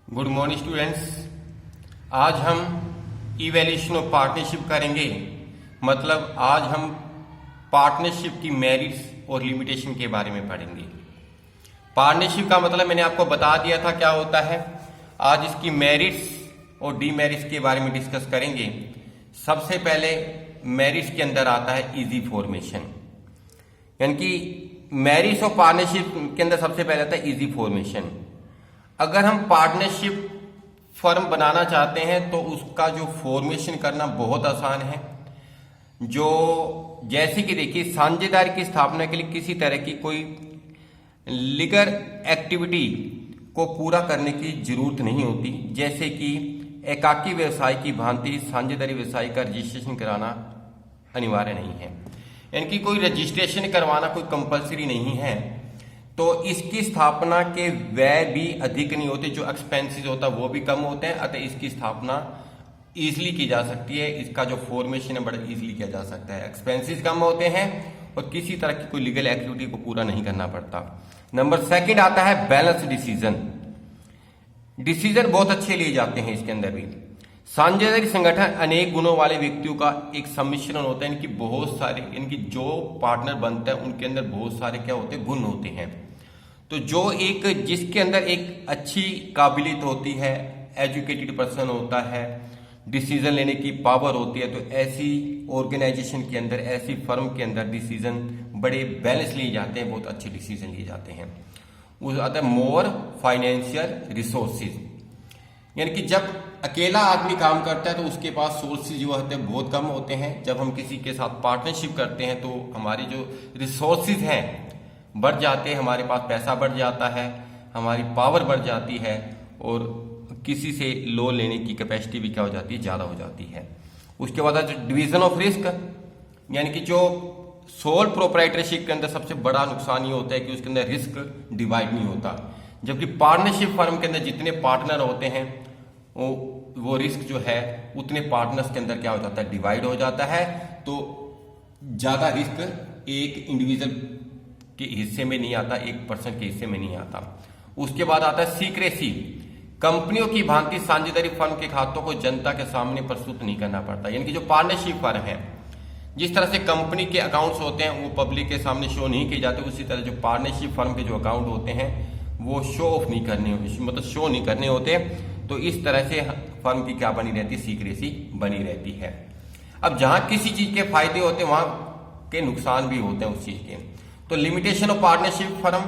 Good morning students. आज हम evaluation of partnership करेंगे। मतलब आज हम पार्टनरशिप की मेरिट्स और लिमिटेशन के बारे में पढ़ेंगे। पार्टनरशिप का मतलब मैंने आपको बता दिया था क्या होता है। आज इसकी मेरिट्स और डीमेरिट्स के बारे में डिस्कस करेंगे। सबसे पहले मेरिट्स के अंदर आता है इजी फॉर्मेशन, यानी कि मेरिट्स ऑफ पार्टनरशिप के अंदर सबसे पहले आता है इजी फॉर्मेशन। अगर हम पार्टनरशिप फर्म बनाना चाहते हैं तो उसका जो फॉर्मेशन करना बहुत आसान है। जो जैसे कि देखिए, साझेदारी की स्थापना के लिए किसी तरह की कोई लीगल एक्टिविटी को पूरा करने की जरूरत नहीं होती। जैसे कि एकाकी व्यवसाय की भांति साझेदारी व्यवसाय का रजिस्ट्रेशन कराना अनिवार्य नहीं है, यानी कि कोई रजिस्ट्रेशन करवाना कोई कंपलसरी नहीं है। तो इसकी स्थापना के व्यय भी अधिक नहीं होते, जो एक्सपेंसेस होता है वो भी कम होते हैं, अतः इसकी स्थापना इजीली की जा सकती है। इसका जो फॉर्मेशन है बड़ा इजीली किया जा सकता है। एक्सपेंसेस कम होते हैं और किसी तरह की कोई लीगल एक्टिविटी को पूरा नहीं करना पड़ता। नंबर सेकंड आता है बैलेंस डिसीजन। डिसीजन बहुत अच्छे लिए जाते हैं इसके अंदर भी। साझेदारी संगठन अनेक गुणों वाले व्यक्तियों का एक सम्मिश्रण होता है। इनकी बहुत सारे, इनकी जो पार्टनर बनता है उनके अंदर बहुत सारे क्या होते हैं, गुण होते हैं। तो जो एक जिसके अंदर एक अच्छी काबिलियत होती है, एजुकेटेड पर्सन होता है, डिसीजन लेने की पावर होती है, तो ऐसी ऑर्गेनाइजेशन के अंदर, ऐसी फर्म के अंदर डिसीजन बड़े बैलेंस लिए जाते हैं, बहुत अच्छे डिसीजन लिए जाते हैं। उस आता है मोर फाइनेंशियल रिसोर्सेज, यानी कि जब अकेला आदमी काम करता है तो उसके पास सोर्सेज जो होते हैं बहुत कम होते हैं। जब हम किसी के साथ पार्टनरशिप करते हैं तो हमारी जो रिसोर्सेज हैं बढ़ जाते हैं, हमारे पास पैसा बढ़ जाता है, हमारी पावर बढ़ जाती है और किसी से लोन लेने की कैपेसिटी भी क्या हो जाती है, ज़्यादा हो जाती है। उसके बाद जो डिवीजन ऑफ रिस्क, यानी कि जो सोल प्रोप्राइटरशिप के अंदर सबसे बड़ा नुकसान ये होता है कि उसके अंदर रिस्क डिवाइड नहीं होता। जबकि पार्टनरशिप फर्म के अंदर जितने पार्टनर होते हैं वो रिस्क जो है उतने पार्टनर्स के अंदर क्या हो जाता है, डिवाइड हो जाता है। तो ज़्यादा रिस्क एक इंडिविजुअल के हिस्से में नहीं आता, एक पर्सन के हिस्से में नहीं आता। उसके बाद आता है सीक्रेसी। कंपनियों की भांति साझेदारी फर्म के खातों को जनता के सामने प्रस्तुत नहीं करना पड़ता, यानी कि जो पार्टनरशिप फर्म है, जिस तरह से कंपनी के अकाउंट्स होते हैं वो पब्लिक के सामने शो नहीं किए जाते, उसी तरह जो पार्टनरशिप फर्म के जो अकाउंट होते हैं वो शो ऑफ नहीं करने, मतलब शो नहीं करने होते। तो इस तरह से फर्म की क्या बनी रहती है, सीक्रेसी बनी रहती है। अब जहां किसी चीज के फायदे होते हैं वहां के नुकसान भी होते हैं उस चीज के। तो limitation of partnership firm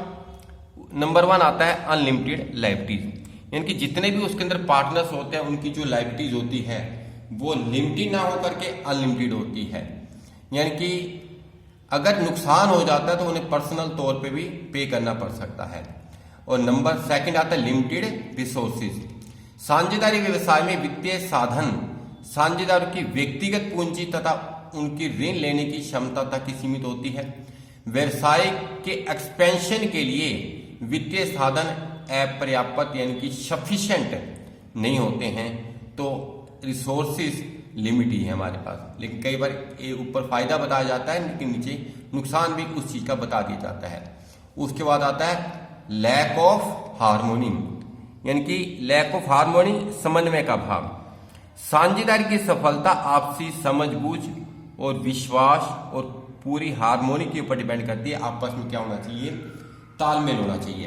number 1 आता है अनलिमिटेड लाइबिलिटीज, यानी कि जितने भी उसके अंदर पार्टनर्स होते हैं उनकी जो लाइबिलिटीज होती है वो लिमिटेड ना होकर के अनलिमिटेड होती है। यानी कि अगर नुकसान हो जाता है तो उन्हें पर्सनल तौर पे भी पे करना पड़ सकता है। और नंबर सेकंड आता है लिमिटेड रिसोर्सेज। साझेदारी व्यवसाय में वित्तीय साधन साझेदारों की व्यक्तिगत पूंजी तथा उनकी ऋण लेने की क्षमता तक ही सीमित होती है। व्यवसाय के एक्सपेंशन के लिए वित्तीय साधन अपर्याप्त यानी कि सफिशिएंट नहीं होते हैं। तो रिसोर्सेज लिमिट ही है हमारे पास, लेकिन कई बार ये ऊपर फायदा बताया जाता है लेकिन नीचे नुकसान भी उस चीज का बता दिया जाता है। उसके बाद आता है लैक ऑफ हार्मोनी, यानी कि लैक ऑफ हार्मोनी, समन्वय का भाव। साझेदारी की सफलता आपसी समझबूझ और विश्वास और पूरी हार्मोनी के ऊपर डिपेंड करती है। आपस में क्या होना चाहिए, तालमेल होना चाहिए।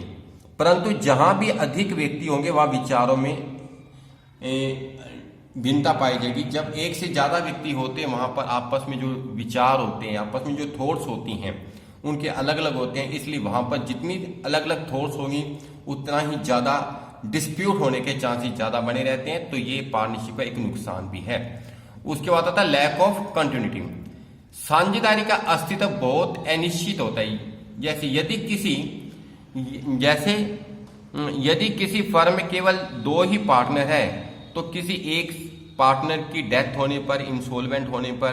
परंतु जहां भी अधिक व्यक्ति होंगे वहां विचारों में भिन्नता पाई जाएगी। जब एक से ज्यादा व्यक्ति होते हैं वहां पर आपस में जो विचार होते हैं, आपस में जो थॉट्स होती हैं उनके अलग अलग होते हैं, इसलिए वहां पर जितनी अलग अलग थॉट्स होंगी उतना ही ज्यादा डिस्प्यूट होने के चांसेस ज्यादा बने रहते हैं। तो ये पार्टनरशिप का एक नुकसान भी है। उसके बाद आता है लैक ऑफ कंटिन्यूटी। साझेदारी का अस्तित्व बहुत अनिश्चित होता है। यदि किसी फर्म में केवल 2 ही पार्टनर है तो किसी एक पार्टनर की डेथ होने पर, इंसॉल्वेंट होने पर,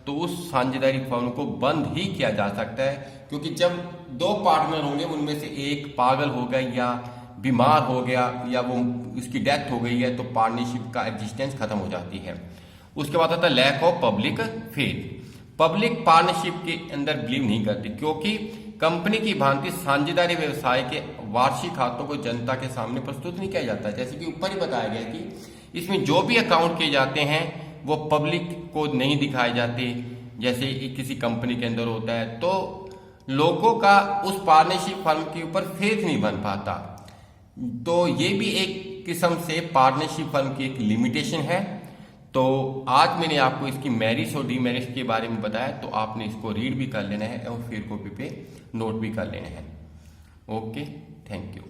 तो उस साझेदारी फर्म को बंद ही किया जा सकता है। क्योंकि जब 2 पार्टनर होंगे उनमें से एक पागल हो गया या बीमार हो गया या वो उसकी डेथ हो गई है तो पार्टनरशिप का एग्जिस्टेंस खत्म हो जाती है। उसके बाद आता है lack of public faith. Public partnership के अंदर बिलीव नहीं करती, क्योंकि कंपनी की भांति साझेदारी व्यवसाय के वार्षिक खातों को जनता के सामने प्रस्तुत नहीं किया जाता। जैसे कि ऊपर ही बताया गया कि इसमें जो भी अकाउंट किए जाते हैं वो पब्लिक को नहीं दिखाए जाते। जैसे किसी कंपनी के अंदर होता है तो लोगों का उस पार्टनरशिप फर्म के ऊपर फेथ नहीं बन पाता। तो ये भी एक किस्म से पार्टनरशिप फर्म की एक लिमिटेशन है। तो आज मैंने आपको इसकी मेरिट्स और डीमेरिट्स के बारे में बताया, तो आपने इसको रीड भी कर लेना है और फिर कॉपी पे नोट भी कर लेना है। Okay, thank you.